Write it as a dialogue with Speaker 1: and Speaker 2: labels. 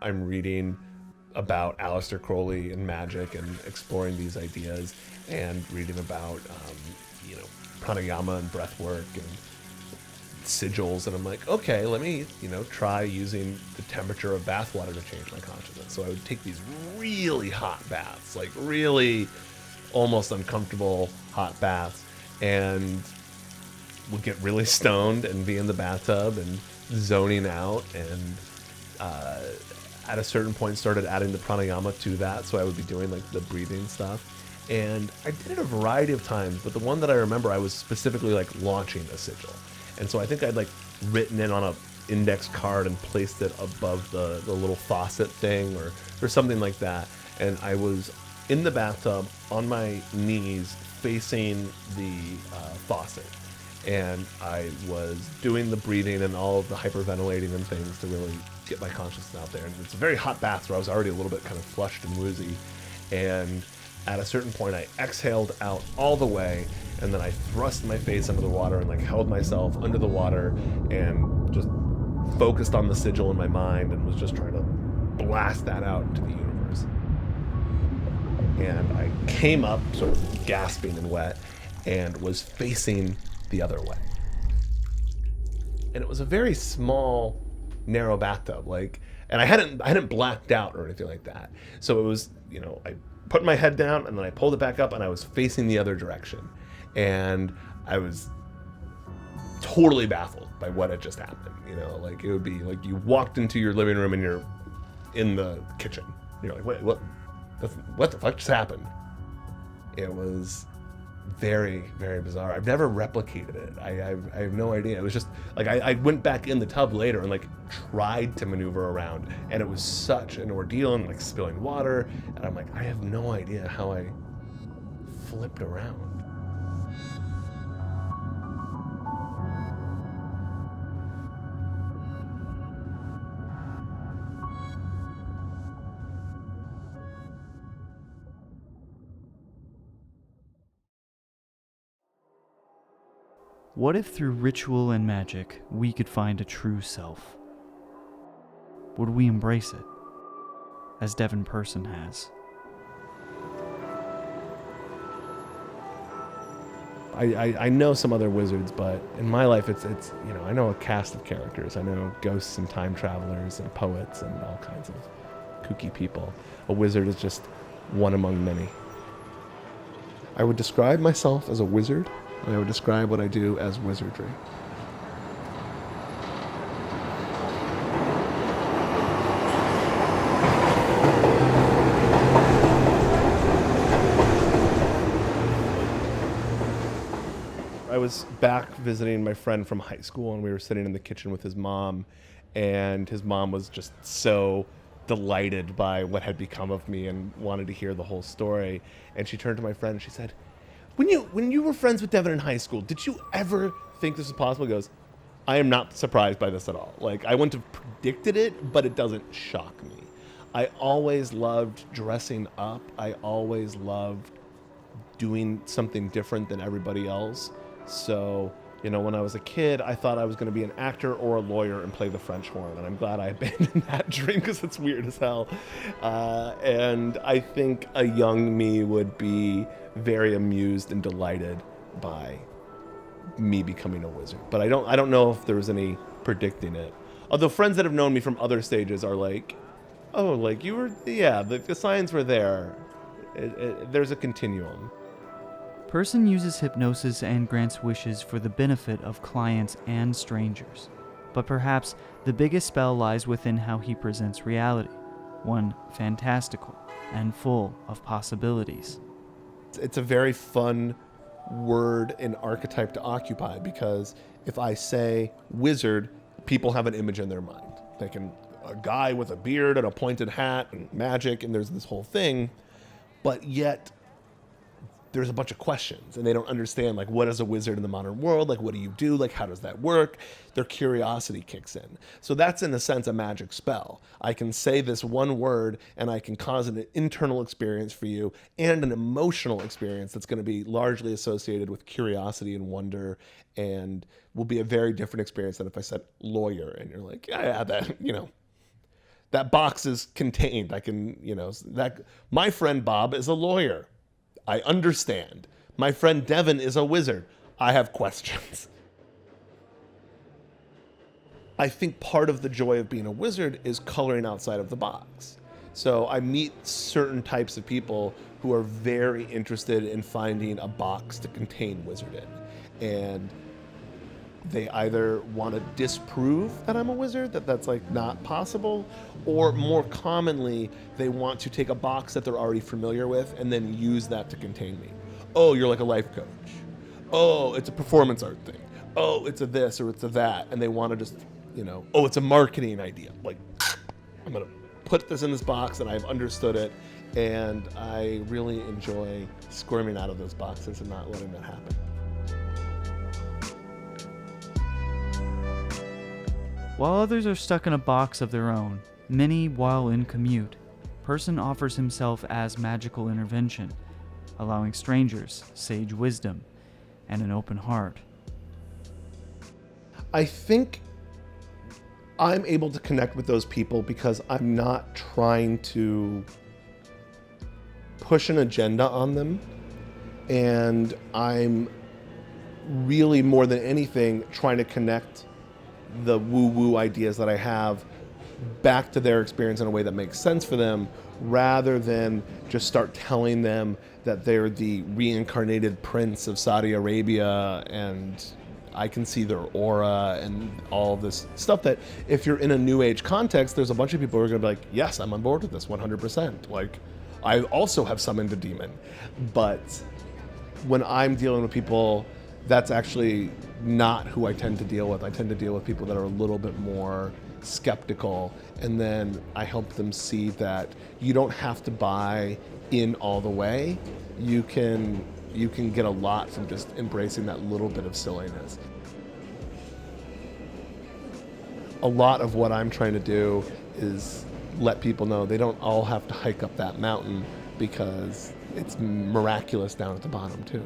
Speaker 1: I'm reading about Aleister Crowley and magic and exploring these ideas, and reading about pranayama and breath work and sigils, and I'm like, okay, let me try using the temperature of bath water to change my consciousness. So I would take these really hot baths, like really almost uncomfortable hot baths, and would get really stoned and be in the bathtub and zoning out, and at a certain point started adding the pranayama to that, so I would be doing like the breathing stuff. And I did it a variety of times, but the one that I remember, I was specifically like launching a sigil. And so I think I'd like written it on a index card and placed it above the little faucet thing or something like that. And I was in the bathtub on my knees facing the faucet. And I was doing the breathing and all of the hyperventilating and things to really get my consciousness out there. And it's a very hot bath, so I was already a little bit kind of flushed and woozy. And at a certain point, I exhaled out all the way, and then I thrust my face under the water and like held myself under the water and just focused on the sigil in my mind and was just trying to blast that out into the universe. And I came up sort of gasping and wet and was facing the other way. And it was a very small, narrow bathtub, and I hadn't blacked out or anything like that. So it was, I put my head down and then I pulled it back up and I was facing the other direction. And I was totally baffled by what had just happened. It would be like you walked into your living room and you're in the kitchen. You're like, wait, what the fuck just happened? It was very, very bizarre. I've never replicated it. I have no idea. It was just like I went back in the tub later and like tried to maneuver around, and it was such an ordeal, and like spilling water, and I'm like, I have no idea how I flipped around.
Speaker 2: What if through ritual and magic we could find a true self? Would we embrace it, as Devin Person has?
Speaker 1: I know some other wizards, but in my life it's I know a cast of characters. I know ghosts and time travelers and poets and all kinds of kooky people. A wizard is just one among many. I would describe myself as a wizard, and I would describe what I do as wizardry. I was back visiting my friend from high school, and we were sitting in the kitchen with his mom, and his mom was just so delighted by what had become of me and wanted to hear the whole story. And she turned to my friend and she said, When you were friends with Devin in high school, did you ever think this was possible? He goes, I am not surprised by this at all. Like, I wouldn't have predicted it, but it doesn't shock me. I always loved dressing up. I always loved doing something different than everybody else. So, when I was a kid, I thought I was going to be an actor or a lawyer and play the French horn. And I'm glad I abandoned that dream because it's weird as hell. And I think a young me would be very amused and delighted by me becoming a wizard. But I don't know if there was any predicting it. Although friends that have known me from other stages are like, oh, like you were, yeah, the signs were there. There's a continuum.
Speaker 2: Person uses hypnosis and grants wishes for the benefit of clients and strangers. But perhaps the biggest spell lies within how he presents reality, one fantastical and full of possibilities.
Speaker 1: It's a very fun word and archetype to occupy, because if I say wizard, people have an image in their mind. They can, a guy with a beard and a pointed hat and magic, and there's this whole thing, but yet there's a bunch of questions, and they don't understand, like, what is a wizard in the modern world? Like, what do you do? Like, how does that work? Their curiosity kicks in. So that's, in a sense, a magic spell. I can say this one word, and I can cause an internal experience for you and an emotional experience that's going to be largely associated with curiosity and wonder, and will be a very different experience than if I said lawyer, and you're like, yeah, that, That box is contained. I can, that my friend Bob is a lawyer. I understand. My friend Devin is a wizard. I have questions. I think part of the joy of being a wizard is coloring outside of the box. So I meet certain types of people who are very interested in finding a box to contain wizard in. And they either want to disprove that I'm a wizard, that that's like not possible, or more commonly, they want to take a box that they're already familiar with and then use that to contain me. Oh, you're like a life coach. Oh, it's a performance art thing. Oh, it's a this or it's a that. And they want to just, oh, it's a marketing idea. Like, I'm going to put this in this box and I've understood it. And I really enjoy squirming out of those boxes and not letting that happen.
Speaker 2: While others are stuck in a box of their own, many while in commute, Person offers himself as magical intervention, allowing strangers sage wisdom and an open heart.
Speaker 1: I think I'm able to connect with those people because I'm not trying to push an agenda on them, and I'm really, more than anything, trying to connect the woo-woo ideas that I have back to their experience in a way that makes sense for them, rather than just start telling them that they're the reincarnated prince of Saudi Arabia and I can see their aura and all this stuff that if you're in a new age context, there's a bunch of people who are going to be like, yes, I'm on board with this 100%. Like, I also have summoned a demon. But when I'm dealing with people, that's actually not who I tend to deal with. I tend to deal with people that are a little bit more skeptical, and then I help them see that you don't have to buy in all the way. You can get a lot from just embracing that little bit of silliness. A lot of what I'm trying to do is let people know they don't all have to hike up that mountain, because it's miraculous down at the bottom too.